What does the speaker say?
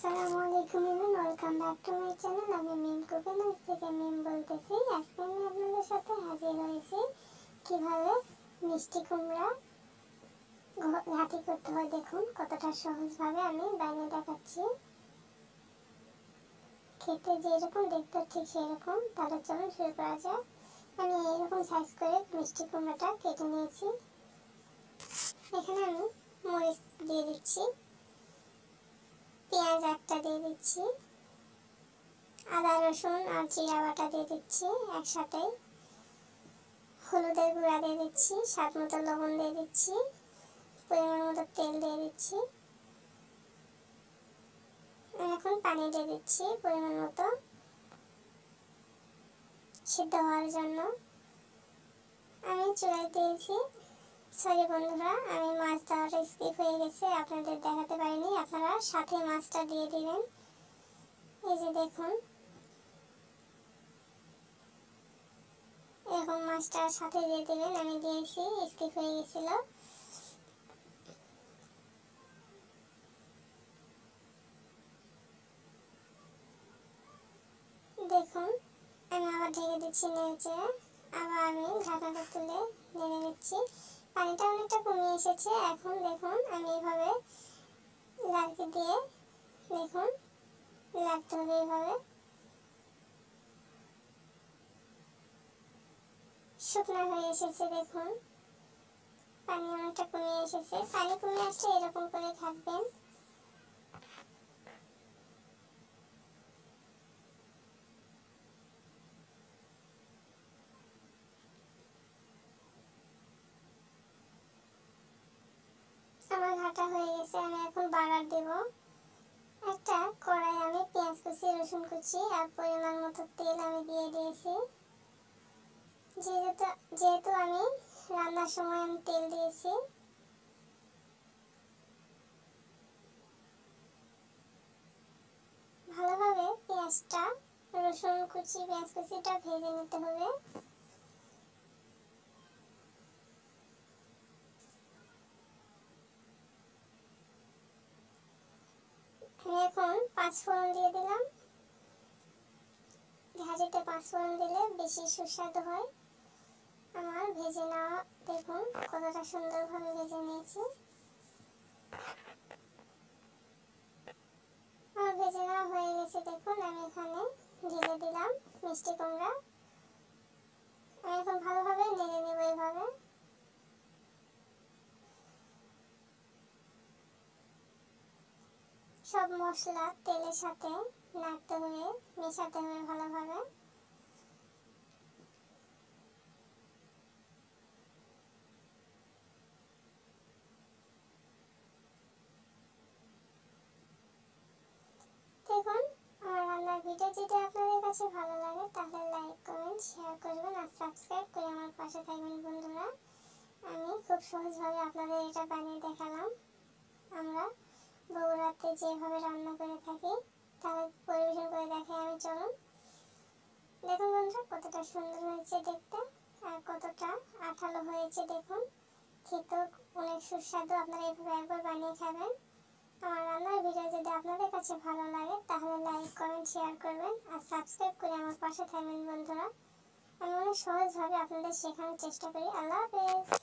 আসসালামু আলাইকুম everyone, welcome back to my channel. আমি মিম কুকিং হাউস থেকে মিম বলতেছি। আজকে আমি আপনাদের সাথে হাজির হয়েছি কিভাবে মিষ্টি কুমড়া ঘাটি করতে হয়। দেখুন কতটা সহজভাবে আমি বানিয়ে দেখাচ্ছি। খেতে যেরকম দেখতে ঠিক সেরকম। তাহলে চলুন শুরু করা যাক। আমি এরকম সাইজ করে মিষ্টি কুমড়াটা কেটে নিয়েছি। এখানে আমি মরিচ দিয়ে দিচ্ছি, পেঁয়াজ একটা দিয়ে দিচ্ছি, আদা রসুন আর জিরা বাটা দিয়ে দিচ্ছি একসাথে, হলুদের গুঁড়া দিয়ে দিচ্ছি, স্বাদ মতো লবণ দিয়ে দিচ্ছি, পরিমাণ মতো তেল দিয়ে দিচ্ছি, এখন পানি দিয়ে দিচ্ছি পরিমাণ মতো সিদ্ধ হওয়ার জন্য। আমি চুলায় দিয়েছি। সরি বন্ধুরা, আমি মাছ দেওয়াটা স্কিপ হয়ে গেছে, আপনাদের দেখাতে পারিনি। আপনারা সাথে মাছটা দিয়ে দিবেন। এই যে দেখুন, এরকম মাছটার সাথে দিয়ে দিবেন। আমি দিয়েছি, স্কিপ হয়ে গেছিল। দেখুন আমি আবার ঢেকে দিচ্ছি নেড়ে, আবার আমি ঢাকনাটা তুলে নেড়ে নিচ্ছি। পানিটা অনেকটা কমে এসেছে। এখন দেখুন আমি এভাবে লাড়কি দিয়ে দেখুন লাগতে হবে। এভাবে শুকনো হয়ে এসেছে। দেখুন পানি অনেকটা কমে এসেছে। পানি কমে আসলে এরকম করে থাকবেন। আমার ঘাটা হয়ে গেছে। আমি এখন বাগার দেব। একটা কড়াই আমি পেঁয়াজ কুচি, রসুন কুচি আর পরিমাণ মতো তেল আমি দিয়ে দিয়েছি। যেহেতু আমি রান্নার সময় আমি তেল দিয়েছি। ভালোভাবে পেঁয়াজটা, রসুন কুচি, পেঁয়াজ কুচিটা ভেজে নিতে হবে। আমি এখন 5 ফোড়ন দিয়ে দিলাম। ঘাটিতে 5 ফোড়ন দিলে বেশি সুস্বাদু হয়। আমার ভেজে নেওয়া দেখুন কতটা সুন্দরভাবে ভেজে নিয়েছি। আমার ভেজে নেওয়া হয়ে গেছে। দেখুন আমি এখানে ঢেলে দিলাম মিষ্টি কুমড়া। আমি এখন ভালোভাবে নেড়ে নেব। এইভাবে সব মশলা তেলের সাথে নাড়তে হবে, মেশাতে হবে ভালোভাবে। দেখুন আমার রান্নার ভিডিও যদি আপনাদের কাছে ভালো লাগে তাহলে লাইক, কমেন্ট, শেয়ার করবেন আর সাবস্ক্রাইব করে আমার পাশে থাকবেন বন্ধুরা। আমি খুব সহজভাবে আপনাদের এটা বানিয়ে দেখালাম। আমরা বগুড়াতে যেভাবে রান্না করে থাকি তাহলে পরিবেশন করে দেখাই আমি। চলুন দেখুন বন্ধুরা কতটা সুন্দর হয়েছে দেখতে আর কতটা আঠালো হয়েছে। দেখুন খেতেও অনেক সুস্বাদু। আপনারা এভাবে একবার বানিয়ে খাবেন। আমার রান্নার ভিডিও যদি আপনাদের কাছে ভালো লাগে তাহলে লাইক, কমেন্ট, শেয়ার করবেন আর সাবস্ক্রাইব করে আমার পাশে থাকবেন বন্ধুরা। আমি অনেক সহজভাবে আপনাদের শেখানোর চেষ্টা করি। আল্লাহ হাফেজ।